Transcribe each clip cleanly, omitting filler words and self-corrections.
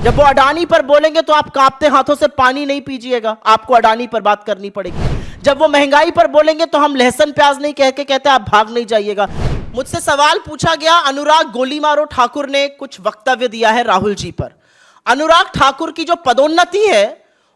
जब वो अडानी पर बोलेंगे तो आप कांपते हाथों से पानी नहीं पीजिएगा, आपको अडानी पर बात करनी पड़ेगी। जब वो महंगाई पर बोलेंगे तो हम लहसुन प्याज नहीं कह के कहते आप भाग नहीं जाइएगा। मुझसे सवाल पूछा गया, अनुराग गोली मारो ठाकुर ने कुछ वक्तव्य दिया है राहुल जी पर। अनुराग ठाकुर की जो पदोन्नति है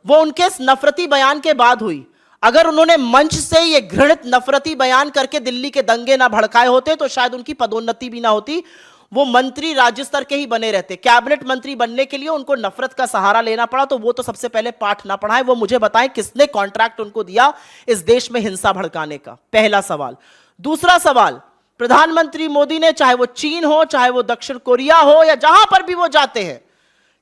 वो उनके इस नफरती बयान के बाद हुई। अगर उन्होंने मंच से ये घृणित नफरती बयान करके दिल्ली के दंगे ना भड़काए होते तो शायद उनकी पदोन्नति भी ना होती, वो मंत्री राज्य स्तर के ही बने रहते। कैबिनेट मंत्री बनने के लिए उनको नफरत का सहारा लेना पड़ा, तो वो तो सबसे पहले पाठ ना पढ़ाए, वो मुझे बताएं किसने कॉन्ट्रैक्ट उनको दिया इस देश में हिंसा भड़काने का। पहला सवाल। दूसरा सवाल, प्रधानमंत्री मोदी ने, चाहे वो चीन हो, चाहे वो दक्षिण कोरिया हो, या जहां पर भी वो जाते हैं,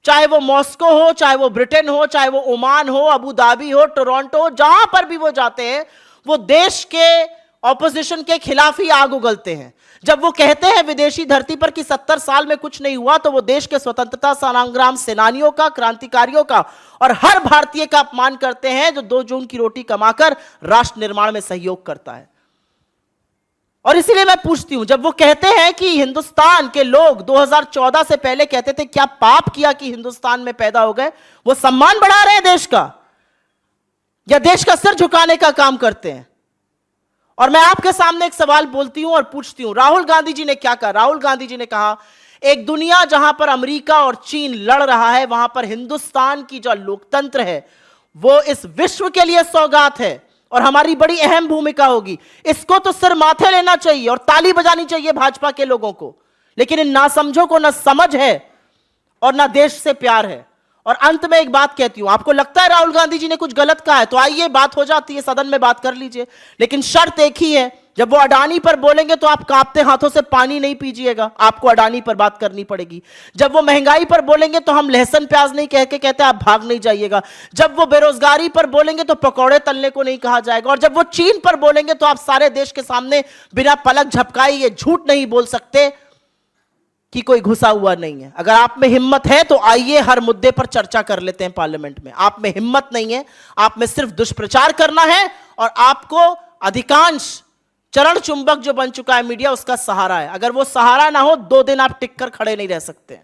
चाहे वो मॉस्को हो, चाहे वो ब्रिटेन हो, चाहे वो ओमान हो, अबू धाबी हो, टोरंटो हो, जहां पर भी वो जाते हैं वो देश के ऑपोजिशन के खिलाफ ही आग उगलते हैं। जब वो कहते हैं विदेशी धरती पर कि 70 साल में कुछ नहीं हुआ, तो वो देश के स्वतंत्रता संग्राम सेनानियों का, क्रांतिकारियों का और हर भारतीय का अपमान करते हैं जो 2 जून की रोटी कमाकर राष्ट्र निर्माण में सहयोग करता है। और इसीलिए मैं पूछती हूं, जब वो कहते हैं कि हिंदुस्तान के लोग 2014 से पहले कहते थे क्या पाप किया कि हिंदुस्तान में पैदा हो गए, वो सम्मान बढ़ा रहे हैं देश का या देश का सिर झुकाने का काम करते हैं? और मैं आपके सामने एक सवाल बोलती हूं और पूछती हूं, राहुल गांधी जी ने क्या कहा? राहुल गांधी जी ने कहा एक दुनिया जहां पर अमेरिका और चीन लड़ रहा है, वहां पर हिंदुस्तान की जो लोकतंत्र है वो इस विश्व के लिए सौगात है और हमारी बड़ी अहम भूमिका होगी। इसको तो सिर माथे लेना चाहिए और ताली बजानी चाहिए भाजपा के लोगों को, लेकिन इन नासमझों को ना समझ है और ना देश से प्यार है। और अंत में एक बात कहती हूं, आपको लगता है राहुल गांधी जी ने कुछ गलत कहा है तो आइए बात हो जाती है, सदन में बात कर लीजिए, लेकिन शर्त एक ही है, जब वो अडानी पर बोलेंगे तो आप कांपते हाथों से पानी नहीं पीजिएगा, आपको अडानी पर बात करनी पड़ेगी। जब वो महंगाई पर बोलेंगे तो हम लहसुन प्याज नहीं कह के कहते आप भाग नहीं जाइएगा। जब वो बेरोजगारी पर बोलेंगे तो पकौड़े तलने को नहीं कहा जाएगा। और जब वो चीन पर बोलेंगे तो आप सारे देश के सामने बिना पलक झपकाए ये झूठ नहीं बोल सकते कि कोई घुसा हुआ नहीं है। अगर आप में हिम्मत है तो आइए हर मुद्दे पर चर्चा कर लेते हैं पार्लियामेंट में। आप में हिम्मत नहीं है, आप में सिर्फ दुष्प्रचार करना है और आपको अधिकांश चरण चुंबक जो बन चुका है मीडिया उसका सहारा है। अगर वो सहारा ना हो 2 दिन आप टिक कर खड़े नहीं रह सकते।